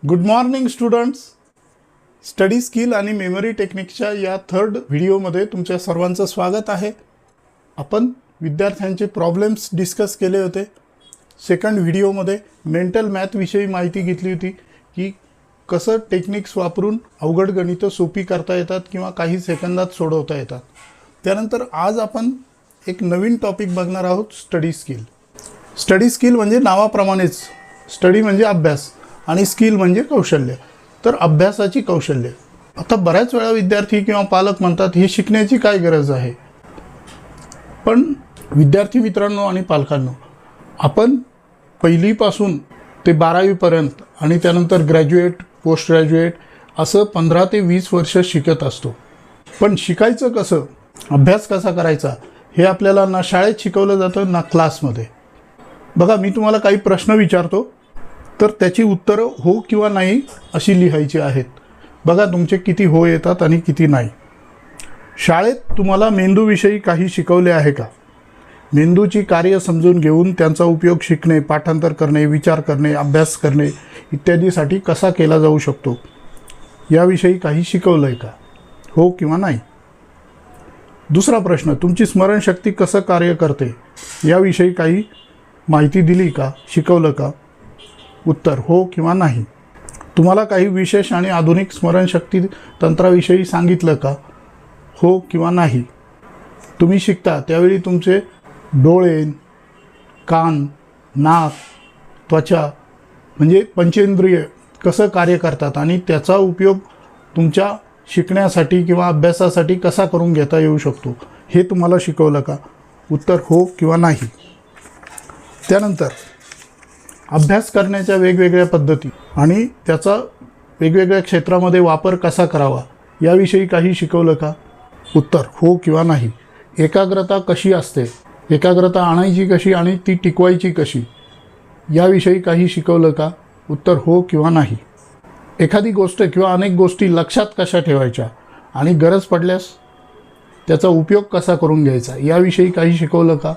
Good morning students. Study skill आणि memory टेक्निकच्या या थर्ड व्हिडिओमध्ये तुमच्या सर्वांचं स्वागत आहे. आपण विद्यार्थ्यांचे प्रॉब्लेम्स डिस्कस केले होते. सेकंड व्हिडिओमध्ये मेंटल मॅथविषयी माहिती घेतली होती की कसं टेक्निक्स वापरून अवघड गणितं सोपी करता येतात किंवा काही सेकंदात सोडवता येतात. त्यानंतर आज आपण एक नवीन टॉपिक बघणार आहोत, स्टडी स्किल. स्टडी स्किल म्हणजे नावाप्रमाणेच स्टडी म्हणजे अभ्यास आणि स्किल म्हणजे कौशल्य. तर अभ्यासाची कौशल्य. आता बऱ्याच वेळा विद्यार्थी किंवा पालक म्हणतात हे शिकण्याची काय गरज आहे. पण विद्यार्थी मित्रांनो आणि पालकांनो, आपण पहिलीपासून ते 12वीपर्यंत आणि त्यानंतर ग्रॅज्युएट, पोस्ट ग्रॅज्युएट असं 15 ते 20 वर्ष शिकत असतो. पण शिकायचं कसं, अभ्यास कसा करायचा हे आपल्याला ना शाळेत शिकवलं जातं ना क्लासमध्ये. बघा, मी तुम्हाला काही प्रश्न विचारतो, तर त्याची उत्तरं हो किंवा नाही अशी लिहायची आहेत. बघा तुमचे किती हो येतात आणि किती नाही. शाळेत तुम्हाला मेंदूविषयी काही शिकवले आहे का? मेंदूची कार्य समजून घेऊन त्यांचा उपयोग शिकणे, पाठांतर करणे, विचार करणे, अभ्यास करणे इत्यादीसाठी कसा केला जाऊ शकतो याविषयी काही शिकवलं आहे का? हो किंवा नाही. दुसरा प्रश्न, तुमची स्मरणशक्ती कसं कार्य करते याविषयी काही माहिती दिली का, शिकवलं का? उत्तर हो किंवा नाही. तुम्हाला काही विशेष आणि आधुनिक स्मरणशक्ती तंत्राविषयी सांगितलं का? हो किंवा नाही. तुम्ही शिकता त्यावेळी तुमचे डोळे, कान, नाक, त्वचा म्हणजे पंचेंद्रिय कसं कार्य करतात आणि त्याचा उपयोग तुमच्या शिकण्यासाठी किंवा अभ्यासासाठी कसा करून घेता येऊ शकतो हे तुम्हाला शिकवलं का? उत्तर हो किंवा नाही. त्यानंतर अभ्यास करण्याच्या वेगवेगळ्या पद्धती आणि त्याचा वेगवेगळ्या क्षेत्रामध्ये वापर कसा करावा याविषयी काही शिकवलं का? उत्तर हो किंवा नाही. एकाग्रता कशी असते, एकाग्रता आणायची कशी आणि ती टिकवायची कशी याविषयी काही शिकवलं का? उत्तर हो किंवा नाही. एखादी गोष्ट किंवा अनेक गोष्टी लक्षात कशा ठेवायच्या आणि गरज पडल्यास त्याचा उपयोग कसा करून घ्यायचा याविषयी काही शिकवलं का?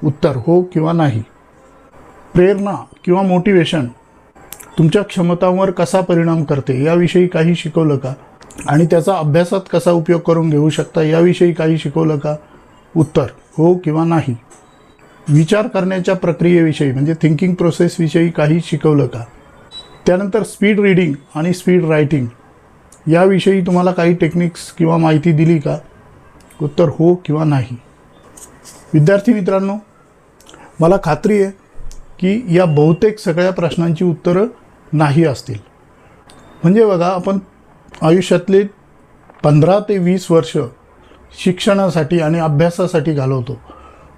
उत्तर हो किंवा नाही. प्रेरणा किंवा मोटिवेशन तुमच्या क्षमतांवर कसा परिणाम करते याविषयी काही शिकवलं का? आणि त्याचा अभ्यासात कसा उपयोग करून घेऊ शकता याविषयी काही शिकवलं का? उत्तर हो किंवा नाही. विचार करण्याच्या प्रक्रियेविषयी म्हणजे थिंकिंग प्रोसेसविषयी काही शिकवलं का? त्यानंतर स्पीड रीडिंग आणि स्पीड रायटिंग याविषयी तुम्हाला काही टेक्निक्स किंवा माहिती दिली का? उत्तर हो किंवा नाही. विद्यार्थी मित्रांनो, मला खात्री आहे की या बहुतेक सगळ्या प्रश्नांची उत्तरं नाही असतील. म्हणजे बघा, आपण आयुष्यातले 15 ते 20 वर्ष शिक्षणासाठी आणि अभ्यासासाठी घालवतो,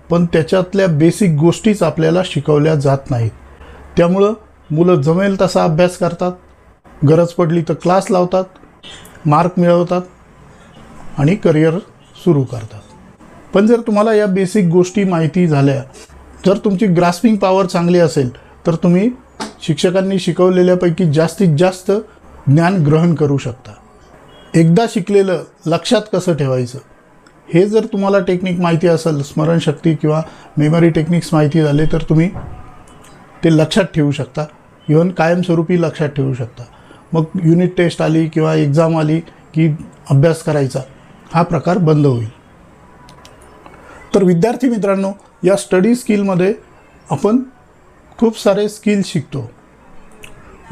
पण त्याच्यातल्या बेसिक गोष्टीच आपल्याला शिकवल्या जात नाहीत. त्यामुळं मुलं जमेल तसा अभ्यास करतात, गरज पडली तर क्लास लावतात, मार्क मिळवतात आणि करिअर सुरू करतात. पण जर तुम्हाला या बेसिक गोष्टी माहिती झाल्या, जर तुमची ग्रास्पिंग पॉवर चांगली असेल, तर तुम्ही शिक्षकांनी शिकवलेल्यापैकी जास्तीत जास्त ज्ञान ग्रहण करू शकता. एकदा शिकलेलं लक्षात कसं ठेवायचं हे जर तुम्हाला टेक्निक माहिती असेल, स्मरणशक्ती किंवा मेमरी टेक्निक्स माहिती झाले, तर तुम्ही ते लक्षात ठेवू शकता. इव्हन कायमस्वरूपी लक्षात ठेवू शकता. मग युनिट टेस्ट आली किंवा एक्झाम आली की अभ्यास करायचा हा प्रकार बंद होईल. तर विद्यार्थी मित्रांनो, या स्टडी स्किलमध्ये आपण खूप सारे स्किल्स शिकतो.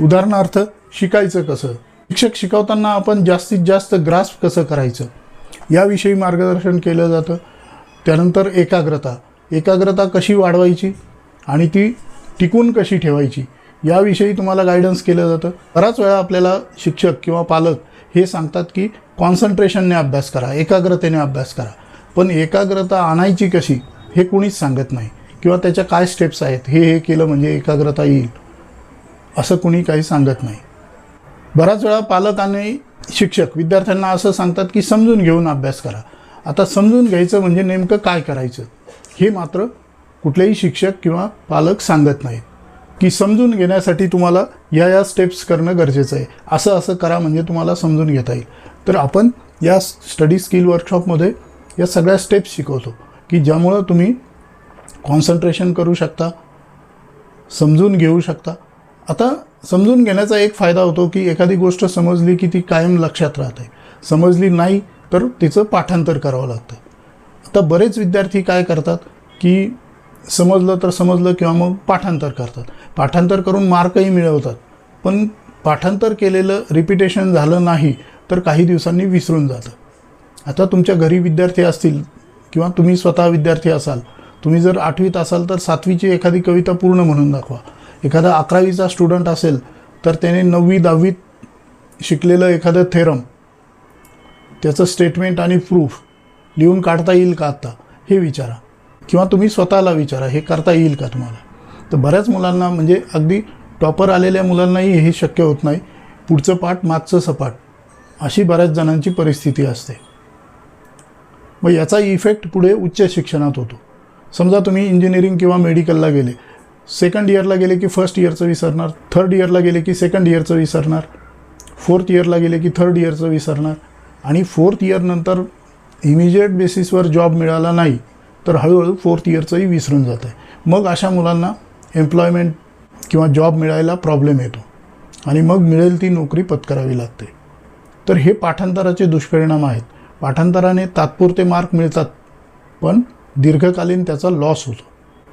उदाहरणार्थ, शिकायचं कसं, शिक्षक शिकवताना आपण जास्तीत जास्त ग्रास्प कसं करायचं याविषयी मार्गदर्शन केलं जातं. त्यानंतर एकाग्रता कशी वाढवायची आणि ती टिकून कशी ठेवायची याविषयी तुम्हाला गायडन्स केलं जातं. बराच वेळा आपल्याला शिक्षक किंवा पालक हे सांगतात की कॉन्सन्ट्रेशनने अभ्यास करा, एकाग्रतेने अभ्यास करा. पण एकाग्रता आणायची कशी हे कुणीच सांगत नाही किंवा त्याच्या काय स्टेप्स आहेत, हे केलं म्हणजे एकाग्रता येईल असं कुणी काही सांगत नाही. बऱ्याच वेळा पालक आणि शिक्षक विद्यार्थ्यांना असं सांगतात की समजून घेऊन अभ्यास करा. आता समजून घ्यायचं म्हणजे नेमकं काय करायचं हे मात्र कुठलेही शिक्षक किंवा पालक सांगत नाहीत. की समजून घेण्यासाठी तुम्हाला या स्टेप्स करणं गरजेचं आहे, असं करा म्हणजे तुम्हाला समजून घेता येईल. तर आपण या स्टडी स्किल वर्कशॉपमध्ये या सगळ्या स्टेप्स शिकवतो की ज्यामुळं तुम्ही कॉन्सन्ट्रेशन करू शकता, समजून घेऊ शकता आता समजून घेण्याचा एक फायदा होतो की एखादी गोष्ट समजली की ती कायम लक्षात राहते, समजली नाही तर तिचं पाठांतर करावं लागतं. आता बरेच विद्यार्थी काय करतात की समजलं तर समजलं किंवा मग पाठांतर करतात, पाठांतर करून मार्कही मिळवतात, पण पाठांतर केलेलं रिपिटेशन झालं नाही तर काही दिवसांनी विसरून जातं. आता तुमच्या घरी विद्यार्थी असतील किंवा तुम्ही स्वतः विद्यार्थी असाल, तुम्ही जर 8वीत असाल तर 7वीची एखादी कविता पूर्ण म्हणून दाखवा. एखादा 11वीचा स्टुडंट असेल तर त्याने 9वी 10वीत शिकलेलं एखादं थेरम, त्याचं स्टेटमेंट आणि प्रूफ लिहून काढता येईल का आत्ता हे विचारा, किंवा तुम्ही स्वतःला विचारा हे करता येईल का तुम्हाला. तर बऱ्याच मुलांना, म्हणजे अगदी टॉपर आलेल्या मुलांनाही हे शक्य होत नाही. पुढचं पाठ मागचं सपाट अशी बऱ्याच जणांची परिस्थिती असते. मग याचा इफेक्ट पुढे उच्च शिक्षणात होतो. समजा तुम्ही इंजिनिअरिंग किंवा मेडिकलला गेले, सेकंड इयरला गेले की फर्स्ट इयरचं विसरणार, थर्ड इयरला गेले की सेकंड इयरचं विसरणार, फोर्थ इयरला गेले की थर्ड इयरचं विसरणार, आणि फोर्थ इयरनंतर इमिजिएट बेसिसवर जॉब मिळाला नाही तर हळूहळू फोर्थ इयरचंही विसरून जातं आहे. मग अशा मुलांना एम्प्लॉयमेंट किंवा जॉब मिळायला प्रॉब्लेम येतो आणि मग मिळेल ती नोकरी पत्करावी लागते. तर हे पाठांतराचे दुष्परिणाम आहेत. पाठांतराने तात्पुरते मार्क मिळतात पण दीर्घकालीन त्याचा लॉस होतो,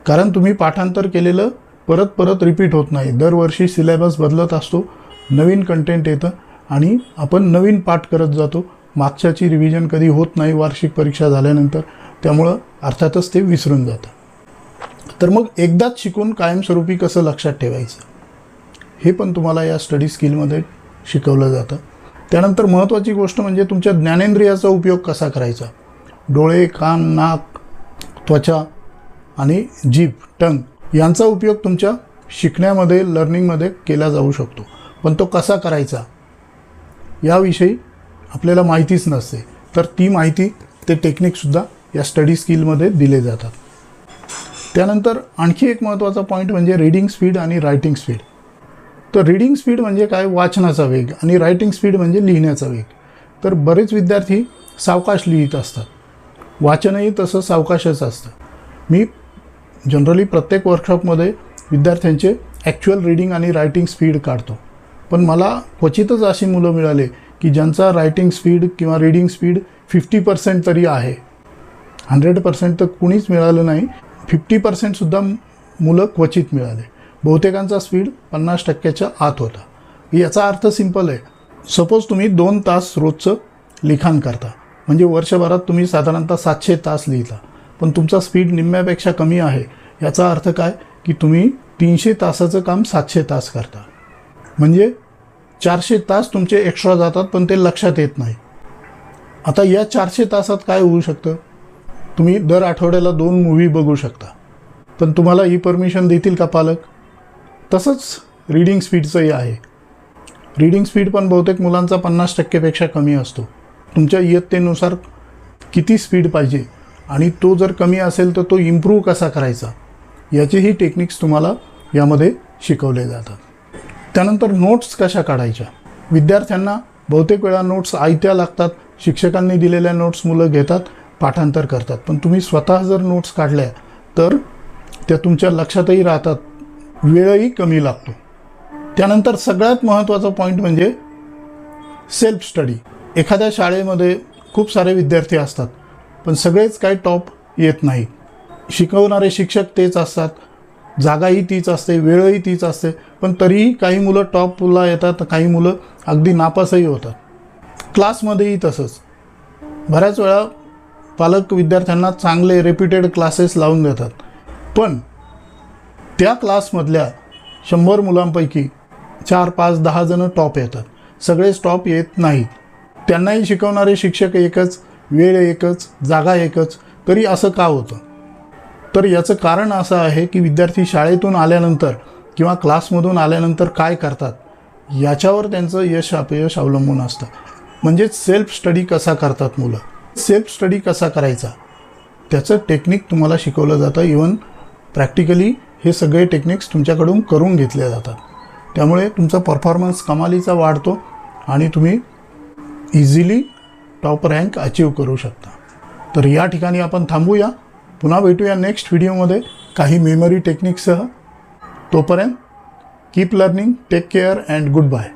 कारण तुम्ही पाठांतर केलेलं परत परत रिपीट होत नाही. दरवर्षी सिलेबस बदलत असतो, नवीन कंटेंट येतं आणि आपण नवीन पाठ करत जातो. मागच्याची रिव्हिजन कधी होत नाही वार्षिक परीक्षा झाल्यानंतर, त्यामुळं अर्थातच ते विसरून जातं. तर मग एकदाच शिकून कायमस्वरूपी कसं लक्षात ठेवायचं हे पण तुम्हाला या स्टडी स्किलमध्ये शिकवलं जातं. त्यानंतर महत्त्वाची गोष्ट म्हणजे तुमच्या ज्ञानेंद्रियाचा उपयोग कसा करायचा. डोळे, कान, नाक, त्वचा आणि जीभ, टंग यांचा उपयोग तुमच्या शिकण्यामध्ये, लर्निंगमध्ये केला जाऊ शकतो, पण तो कसा करायचा याविषयी आपल्याला माहितीच नसते. तर ती माहिती, ते टेक्निकसुद्धा या स्टडी स्किलमध्ये दिले जातात. त्यानंतर आणखी एक महत्त्वाचा पॉईंट म्हणजे रीडिंग स्पीड आणि रायटिंग स्पीड. तर रीडिंग स्पीड म्हणजे काय, वाचनाचा वेग, आणि रायटिंग स्पीड म्हणजे लिहिण्याचा वेग. तर बरेच विद्यार्थी सावकाश लिहित असतात, वाचनही तसं सावकाशच असतं. मी जनरली प्रत्येक वर्कशॉपमध्ये विद्यार्थ्यांचे ॲक्च्युअल रीडिंग आणि रायटिंग स्पीड काढतो, पण मला क्वचितच अशी मुलं मिळाले की ज्यांचा रायटिंग स्पीड किंवा रीडिंग स्पीड 50% तरी आहे. 100% तर कुणीच मिळालं नाही, 50%सुद्धा मुलं क्वचित मिळाले. बहुतेकांचा स्पीड 50%च्या आत होता. याचा अर्थ सिंपल आहे. सपोज तुम्ही 2 तास रोजचं लिखाण करता, म्हणजे वर्षभरात तुम्ही साधारणतः 700 तास लिहिता, पण तुमचा स्पीड निम्म्यापेक्षा कमी आहे. याचा अर्थ काय की तुम्ही 300 तासाचं काम 700 तास करता, म्हणजे 400 तास तुमचे एक्स्ट्रा जातात, पण ते लक्षात येत नाही. आता या 400 तासात काय होऊ शकतं, तुम्ही दर आठवड्याला 2 मूव्ही बघू शकता, पण तुम्हाला ही परमिशन देतील का पालक. तसंच रीडिंग स्पीडचंही आहे. रीडिंग स्पीड पण बहुतेक मुलांचा 50%पेक्षा कमी असतो. तुमच्या इयत्तेनुसार किती स्पीड पाहिजे आणि तो जर कमी असेल तर तो इम्प्रूव्ह कसा करायचा याचेही टेक्निक्स तुम्हाला यामध्ये शिकवले जातात. त्यानंतर नोट्स कशा काढायच्या. विद्यार्थ्यांना बहुतेक वेळा नोट्स आयत्या लागतात. शिक्षकांनी दिलेल्या नोट्स मुलं घेतात, पाठांतर करतात, पण तुम्ही स्वतः जर नोट्स काढल्या तर त्या तुमच्या लक्षातही राहतात, वेळही कमी लागतो. त्यानंतर सगळ्यात महत्त्वाचा पॉईंट म्हणजे सेल्फ स्टडी. एखाद्या शाळेमध्ये खूप सारे विद्यार्थी असतात, पण सगळेच काय टॉप येत नाही. शिकवणारे शिक्षक तेच असतात, जागाही तीच असते, वेळही तीच असते, पण तरीही काही मुलं टॉपला येतात, काही मुलं अगदी नापासही होतात. क्लासमध्येही तसंच. बऱ्याच वेळा पालक विद्यार्थ्यांना चांगले रेप्युटेड क्लासेस लावून देतात, पण त्या क्लासमधल्या 100 मुलांपैकी 4, 5, 10 जण टॉप येतात. सगळेच टॉप येत नाहीत. त्यांनाही शिकवणारे शिक्षक एकच, वेळ एकच, जागा एकच. तरी असं का होतं. तर याचं कारण असं आहे की विद्यार्थी शाळेतून आल्यानंतर किंवा क्लासमधून आल्यानंतर काय करतात याच्यावर त्यांचं यश अपयश अवलंबून असतं. म्हणजेच सेल्फ स्टडी कसा करतात मुलं, सेल्फ स्टडी कसा करायचा त्याचं टेक्निक तुम्हाला शिकवलं जातं. इवन प्रॅक्टिकली हे सगळे टेक्निक्स तुमच्याकडून करून घेतले जातात. त्यामुळे तुमचा परफॉर्मन्स कमालीचा वाढतो आणि तुम्ही इझिली टॉप रँक अचीव करू शकता. तर या ठिकाणी आपण थांबूया. पुन्हा भेटूया नेक्स्ट व्हिडिओमध्ये काही मेमरी टेक्निक्ससह. तोपर्यंत keep learning, take care and good bye.